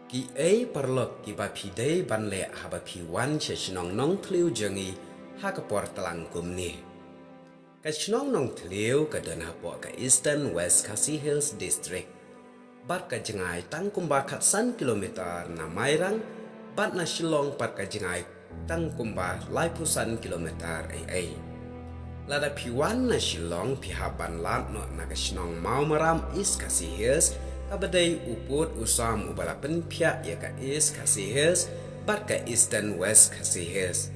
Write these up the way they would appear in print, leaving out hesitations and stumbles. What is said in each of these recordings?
Ki perlok ki ba pi dei ban le ha ba pi wan che chnong nong tliu jengi ha ka por talang kum ni. Ka chnong nong tliu ka den ha po ka Eastern West Khasi Hills District. Bat ka jengai tang kumba khat san kilometer na mairang bat na Shillong pat ka jengai tang kumba lai pusan kilometer ai. Lada pi wan na Shillong pi ha ban lat no na ka chnong mau maram East Khasi Hills kabadai uput usam ubalapan pihak ya ka East Khasi Hills bat ka Eastern West Khasi Hills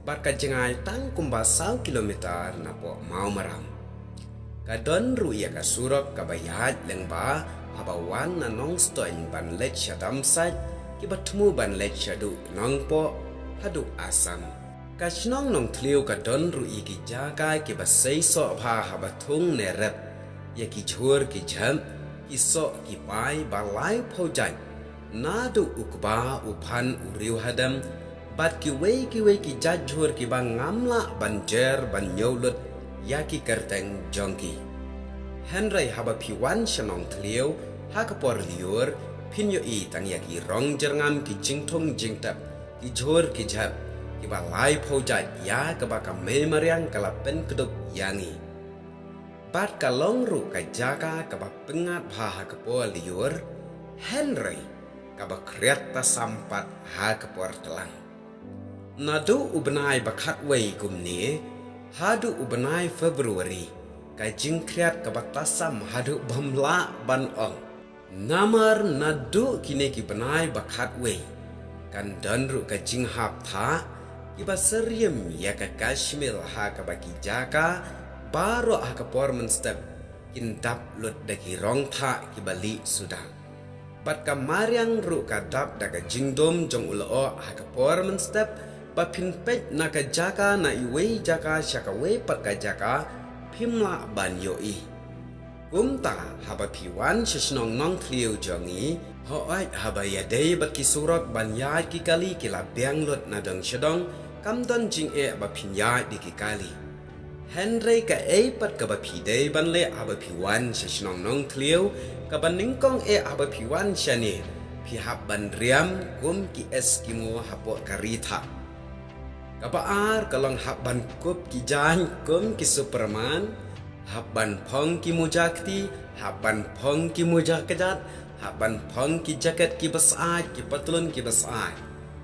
bat ka jengai tang kumba 1 kilometer na po mau maram ka don ru ya ka surok ka bayat lengba habawan na nong stoin ban lech shadam sat ki batmu ban lech shadu nong po haduk asam ka chnong nong tliu ka don ru i ki jaga ki basai so pha habathung ne rep ya ki jhur ki jam isok ki pai balai phojai nadu ukba uphan uriu hadam bat ki wei ki jajhur ki bang ngamla banjer ban nyaulut ya ki kerteng jongki henry haba piwan shanong tliu hakapor liur pinyo i tang ya ki rong jerngam ki jingthong jingtap ki jhur ki jap ki balai phojai ya ka ba ka me mariang kala pen kedup yangi Bat kalong ru ka jaga ka ba pengat baha ka po liur Henry ka ba kreata sampat ha ka por telang. Nadu ubenai bakat wei gumni hadu ubenai Februari ka jing kreat ka batasam hadu bamla ban ong. Namar nadu kini ki benai bakat wei kan dan ru ka jing hap tha ki ba seriem ya ka Kashmir ha ka ba ki jaga baru aku permen step kindap lut daki rong tha ki bali sudah. Bat kamariang ru kadap daga jingdom jong ulo aku permen step ba pinpet na ka jaka na iwei jaka syaka wei pat ka jaka pimla ban yoi. Umta haba piwan shisnong nong tliu jongi hoait haba yadei bat ki surat ban yai ki kali ki labiang lut na dong syadong kamdon jing ba pinyai di ki kali. Henry ka pat ka ba pidei ban le aba piwan sa sinong nong tliu ka ban ningkong aba piwan siya ni pihap ban riam kum ki Eskimo hapo karita ka baar kalong hap ban kup ki jan kum ki Superman hap ban pong ki mujakti hap ban pong ki mujakedat hap ban pong ki jaket ki basai ki patlon ki basai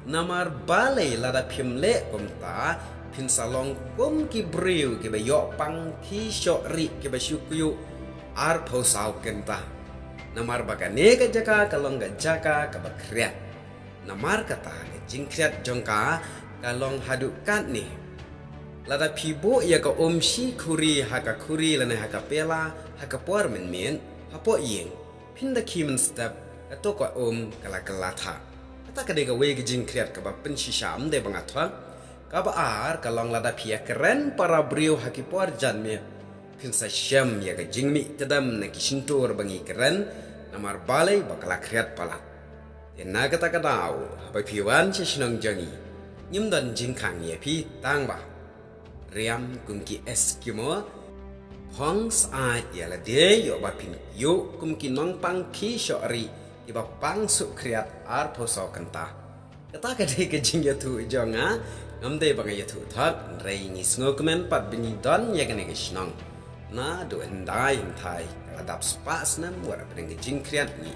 namar balai lada pimle kum ta pin salong kum ki briu ki ba yok pang ki syok ri ki ba syukyu ar po saw kenta namar bagane ka jaka kalong ga jaka ka ba kriat namar kata ke jingkriat jongka kalong hadukat ni lada pibo ya ka omshi kuri haka kuri lana haka pela haka por men hapo yeng pinda ki men step ato ka kala kalata kata ka de ka we ki jingkriat ka ba pensisham de bangatwa Kabar kalong lada pia keren para brio hakipor janme pinsa syam ya ka jingmi tedam na kisintur bangi keren namar balai bakala kriat pala na kata kadau ba piwan si sinong jangi nyumdan jingkang ya pi tangba riam kumki Eskimo hongs a ya la de yo ba pin yo kumki nong pang ki syori iba pang su kriat ar poso kenta kata kadai ke jing ya tu jonga Namde bangai tu thak rei ni sngokemen pat bini don ya kene kisnong na do endai entai adap spas nam wara pring jingkriat ni